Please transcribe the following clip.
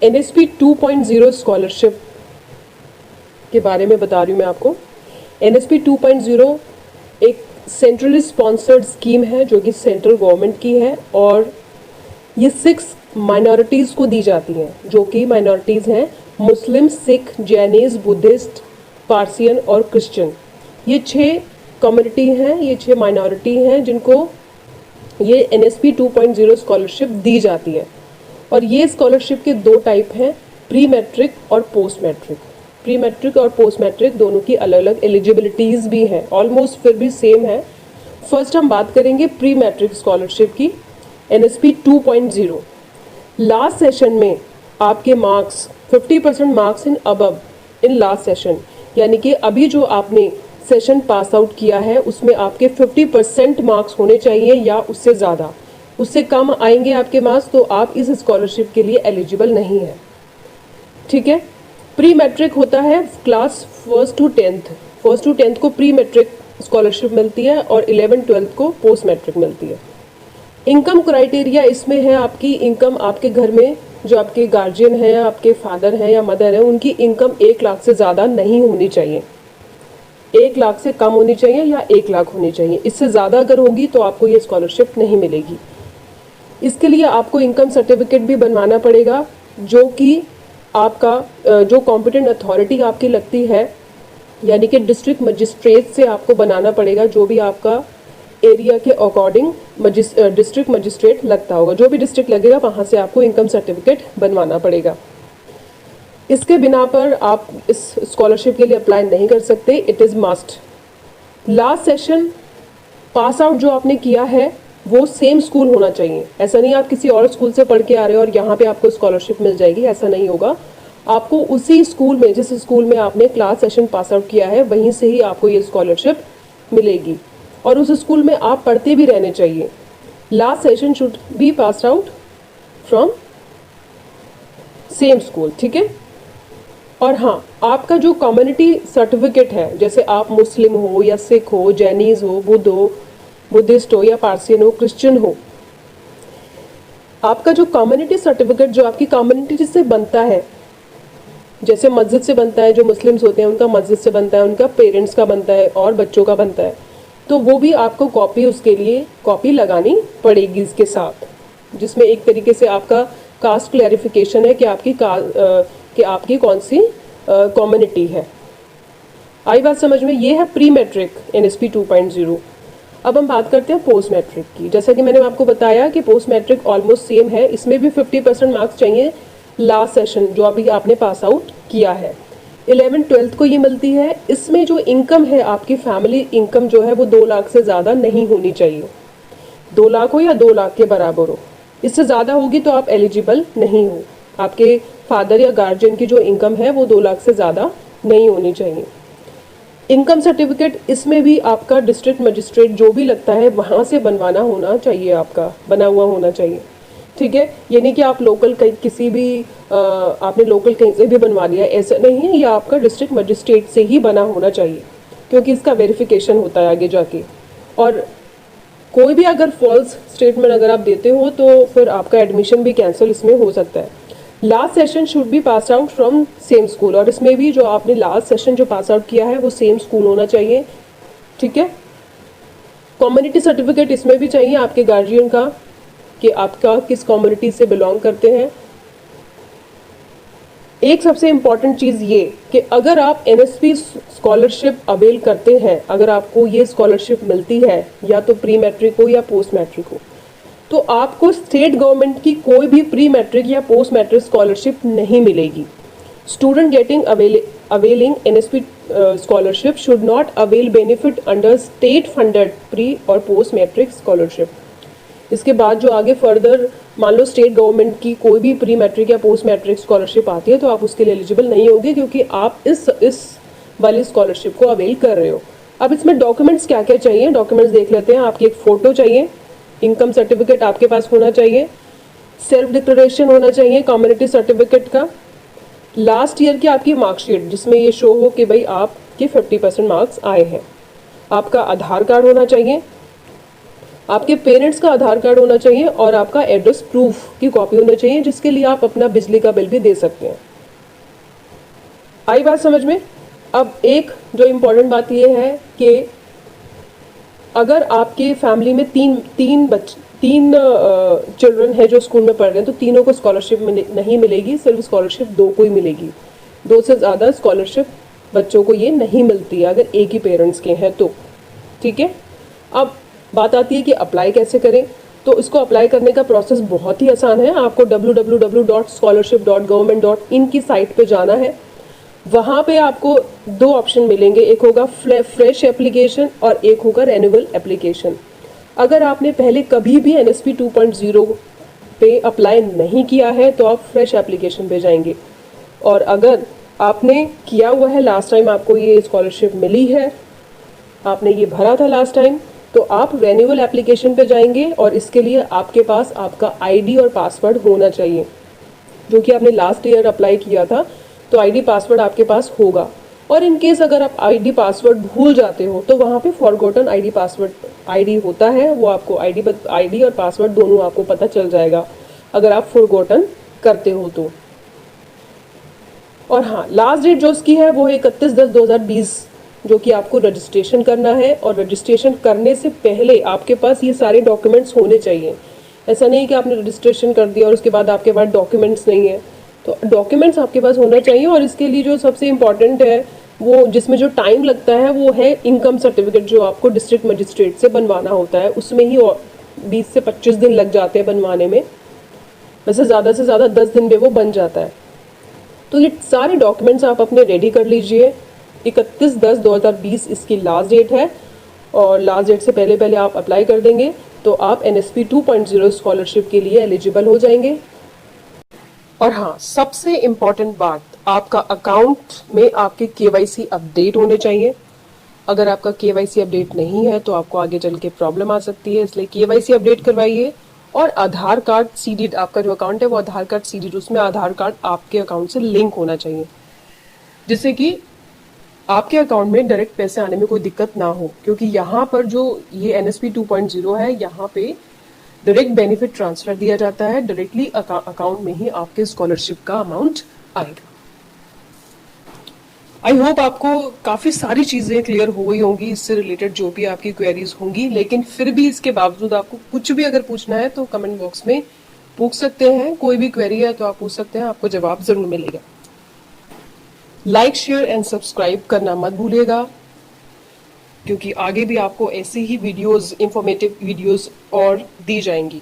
NSP 2.0 scholarship के बारे में बता रही हूँ मैं आपको। NSP 2.0 एक सेंट्रली स्पॉन्सर्ड स्कीम है जो कि सेंट्रल गवर्नमेंट की है, और ये 6 माइनॉरिटीज़ को दी जाती हैं, जो कि माइनॉरिटीज़ हैं मुस्लिम, सिख, जैनिज़, बुद्धिस्ट, पारसियन और क्रिश्चियन। ये 6 कम्युनिटी हैं, ये 6 माइनॉरिटी हैं जिनको ये NSP 2.0 स्कॉलरशिप दी जाती है। और ये स्कॉलरशिप के 2 टाइप हैं, प्री मैट्रिक और पोस्ट मैट्रिक। प्री मैट्रिक और पोस्ट मैट्रिक दोनों की अलग अलग एलिजिबिलिटीज़ भी हैं, ऑलमोस्ट फिर भी सेम है। फर्स्ट हम बात करेंगे प्री मैट्रिक स्कॉलरशिप की, NSP 2.0। लास्ट सेशन में आपके marks 50% marks in above in last session, यानी कि अभी जो आपने सेशन पास आउट किया है उसमें आपके 50% मार्क्स होने चाहिए या उससे ज़्यादा। उससे कम आएंगे आपके मार्क्स तो आप इस स्कॉलरशिप के लिए एलिजिबल नहीं है। ठीक है। प्री मैट्रिक होता है class 1st to 10th। 1st to 10th को प्री मैट्रिक स्कॉलरशिप मिलती है और 11th 12th को पोस्ट मैट्रिक मिलती है। इनकम क्राइटेरिया इसमें है, आपकी इनकम आपके घर में जो आपके गार्जियन हैं, आपके फादर हैं या मदर हैं, उनकी इनकम 1 लाख से ज़्यादा नहीं होनी चाहिए। 1 लाख से कम होनी चाहिए या 1 लाख होनी चाहिए। इससे ज़्यादा अगर होगी तो आपको ये स्कॉलरशिप नहीं मिलेगी। इसके लिए आपको इनकम सर्टिफिकेट भी बनवाना पड़ेगा, जो कि आपका जो कॉम्पिटेंट अथॉरिटी आपकी लगती है, यानी कि डिस्ट्रिक्ट मजिस्ट्रेट से आपको बनाना पड़ेगा। जो भी आपका एरिया के अकॉर्डिंग डिस्ट्रिक्ट मजिस्ट्रेट लगता होगा, जो भी डिस्ट्रिक्ट लगेगा वहाँ से आपको इनकम सर्टिफिकेट बनवाना पड़ेगा। इसके बिना पर आप इस स्कॉलरशिप के लिए अप्लाई नहीं कर सकते, it is must. Last session pass out जो आपने किया है वो सेम स्कूल होना चाहिए। ऐसा नहीं आप किसी और स्कूल से पढ़ के आ रहे हो और यहाँ पे आपको स्कॉलरशिप मिल जाएगी, ऐसा नहीं होगा। आपको उसी स्कूल में, जिस स्कूल में आपने क्लास सेशन पास आउट किया है, वहीं से ही आपको ये स्कॉलरशिप मिलेगी, और उस स्कूल में आप पढ़ते भी रहने चाहिए। Last session should be pass out from same school. ठीक है। और हाँ, आपका जो कम्युनिटी सर्टिफिकेट है, जैसे आप मुस्लिम हो या सिख हो, जैनीज़ हो, बुद्धिस्ट हो या पारसियन हो, क्रिश्चियन हो, आपका जो कम्युनिटी सर्टिफिकेट जो आपकी कम्युनिटी से बनता है, जैसे मस्जिद से बनता है, जो मुस्लिम्स होते हैं उनका मस्जिद से बनता है, उनका पेरेंट्स का बनता है और बच्चों का बनता है, तो वो भी आपको कॉपी, उसके लिए कॉपी लगानी पड़ेगी इसके साथ, जिसमें एक तरीके से आपका कास्ट क्लैरिफिकेशन है कि आपकी कौन सी कम्युनिटी है। आई बात समझ में? ये है प्री मैट्रिक NSP 2.0। अब हम बात करते हैं पोस्ट मैट्रिक की। जैसा कि मैंने आपको बताया कि पोस्ट मैट्रिक ऑलमोस्ट सेम है, इसमें भी 50% मार्क्स चाहिए लास्ट सेशन जो अभी आपने पास आउट किया है। 11th 12th को ये मिलती है। इसमें जो इनकम है, आपकी फैमिली इनकम जो है वो 2 लाख से ज़्यादा नहीं होनी चाहिए। 2 लाख हो या 2 लाख के बराबर हो, इससे ज़्यादा होगी तो आप एलिजिबल नहीं हो। आपके फादर या गार्जियन की जो इनकम है वो 2 लाख से ज़्यादा नहीं होनी चाहिए। इनकम सर्टिफिकेट इसमें भी आपका डिस्ट्रिक्ट मजिस्ट्रेट जो भी लगता है वहाँ से बनवाना होना चाहिए, आपका बना हुआ होना चाहिए। ठीक है। ये नहीं कि आप लोकल कहीं किसी भी आपने लोकल कहीं से भी बनवा लिया, ऐसा नहीं है। ये आपका डिस्ट्रिक्ट मजिस्ट्रेट से ही बना होना चाहिए, क्योंकि इसका वेरिफिकेशन होता है आगे जाके। और कोई भी अगर फॉल्स स्टेटमेंट अगर आप देते हो तो फिर आपका एडमिशन भी कैंसिल इसमें हो सकता है। Last session should be pass out from same school, और इसमें भी जो आपने लास्ट सेशन जो पास आउट किया है वो सेम स्कूल होना चाहिए। ठीक है। कम्युनिटी सर्टिफिकेट इसमें भी चाहिए आपके गार्जियन का, कि आपका किस कम्युनिटी से बिलोंग करते हैं। एक सबसे इम्पॉर्टेंट चीज़ ये कि अगर आप NSP स्कॉलरशिप अवेल करते हैं, अगर आपको ये स्कॉलरशिप मिलती है, या तो प्री मैट्रिक हो या पोस्ट मैट्रिक हो, तो आपको स्टेट गवर्नमेंट की कोई भी प्री मैट्रिक या पोस्ट मैट्रिक स्कॉलरशिप नहीं मिलेगी। Student getting availing NSP scholarship should not avail benefit under state funded pre और पोस्ट मैट्रिक स्कॉलरशिप। इसके बाद जो आगे फर्दर मान लो स्टेट गवर्नमेंट की कोई भी प्री मैट्रिक या पोस्ट मैट्रिक स्कॉलरशिप आती है तो आप उसके लिए एलिजिबल नहीं होंगे, क्योंकि आप इस वाली स्कॉलरशिप को अवेल कर रहे हो। अब इसमें डॉक्यूमेंट्स क्या क्या चाहिए, डॉक्यूमेंट्स देख लेते हैं। आपकी एक फ़ोटो चाहिए, इनकम सर्टिफिकेट आपके पास होना चाहिए, सेल्फ डिक्लेरेशन होना चाहिए कम्युनिटी सर्टिफिकेट का, लास्ट ईयर की आपकी मार्कशीट जिसमें ये शो हो कि भाई आपके 50% मार्क्स आए हैं, आपका आधार कार्ड होना चाहिए, आपके पेरेंट्स का आधार कार्ड होना चाहिए और आपका एड्रेस प्रूफ की कॉपी होना चाहिए, जिसके लिए आप अपना बिजली का बिल भी दे सकते हैं। आई बात समझ में? अब एक जो इम्पोर्टेंट बात यह है कि अगर आपके फैमिली में तीन चिल्ड्रन है जो स्कूल में पढ़ रहे हैं, तो तीनों को स्कॉलरशिप नहीं मिलेगी, सिर्फ स्कॉलरशिप 2 को ही मिलेगी। 2 से ज़्यादा स्कॉलरशिप बच्चों को ये नहीं मिलती है अगर एक ही पेरेंट्स के हैं तो। ठीक है, अब बात आती है कि अप्लाई कैसे करें। तो इसको अप्लाई करने का प्रोसेस बहुत ही आसान है। आपको www.scholarship.government.in की साइट पे जाना है। वहाँ पे आपको 2 ऑप्शन मिलेंगे, एक होगा फ्रेश एप्लीकेशन और एक होगा रेन्यूअल एप्लीकेशन। अगर आपने पहले कभी भी NSP 2.0 पे अप्लाई नहीं किया है तो आप फ्रेश एप्लीकेशन पे जाएंगे, और अगर आपने किया हुआ है, लास्ट टाइम आपको ये स्कॉलरशिप मिली है, आपने ये भरा था लास्ट टाइम, तो आप रेन्यूअल एप्लीकेशन पे जाएंगे और इसके लिए आपके पास आपका ID और पासवर्ड होना चाहिए, जो कि आपने लास्ट ईयर अप्लाई किया था, तो ID पासवर्ड आपके पास होगा। और इन केस अगर आप ID पासवर्ड भूल जाते हो तो वहाँ पे फॉरगॉटन ID होता है, वो आपको ID और पासवर्ड दोनों आपको पता चल जाएगा अगर आप फॉरगॉटन करते हो तो। और हाँ, लास्ट डेट जो उसकी है वो है 31/10/2020, जो कि आपको रजिस्ट्रेशन करना है, और रजिस्ट्रेशन करने से पहले आपके पास ये सारे डॉक्यूमेंट्स होने चाहिए। ऐसा नहीं कि आपने रजिस्ट्रेशन कर दिया और उसके बाद आपके पास डॉक्यूमेंट्स नहीं है, तो डॉक्यूमेंट्स आपके पास होना चाहिए। और इसके लिए जो सबसे इम्पॉर्टेंट है, वो जिसमें जो टाइम लगता है, वो है इनकम सर्टिफिकेट, जो आपको डिस्ट्रिक्ट मजिस्ट्रेट से बनवाना होता है। उसमें ही 20 से 25 दिन लग जाते हैं बनवाने में, वैसे ज़्यादा से ज़्यादा 10 दिन में वो बन जाता है। तो ये सारे डॉक्यूमेंट्स आप अपने रेडी कर लीजिए। 31/10/2020 इसकी लास्ट डेट है, और लास्ट डेट से पहले पहले आप अप्लाई कर देंगे तो आप NSP 2.0 स्कॉलरशिप के लिए एलिजिबल हो जाएंगे। और हाँ, सबसे इम्पॉर्टेंट बात, आपका अकाउंट में आपके KYC अपडेट होने चाहिए। अगर आपका KYC अपडेट नहीं है तो आपको आगे चल के प्रॉब्लम आ सकती है, इसलिए KYC अपडेट करवाइए। और आधार कार्ड सीडेड, आपका जो अकाउंट है वो आधार कार्ड सीडेड, उसमें आधार कार्ड आपके अकाउंट से लिंक होना चाहिए, जिससे कि आपके अकाउंट में डायरेक्ट पैसे आने में कोई दिक्कत ना हो। क्योंकि यहाँ पर जो ये NSP 2.0 है, यहाँ पे डायरेक्ट बेनिफिट ट्रांसफर दिया जाता है, डायरेक्टली अकाउंट में ही आपके स्कॉलरशिप का अमाउंट आएगा। आई होप आपको काफी सारी चीजें क्लियर हो गई होंगी इससे रिलेटेड, जो भी आपकी क्वेरीज होंगी। लेकिन फिर भी इसके बावजूद आपको कुछ भी अगर पूछना है तो कमेंट बॉक्स में पूछ सकते हैं। कोई भी क्वेरी है तो आप पूछ सकते हैं, आपको जवाब जरूर मिलेगा। लाइक, शेयर एंड सब्सक्राइब करना मत भूलिएगा, क्योंकि आगे भी आपको ऐसे ही वीडियोस, इंफॉर्मेटिव वीडियोस और दी जाएंगी।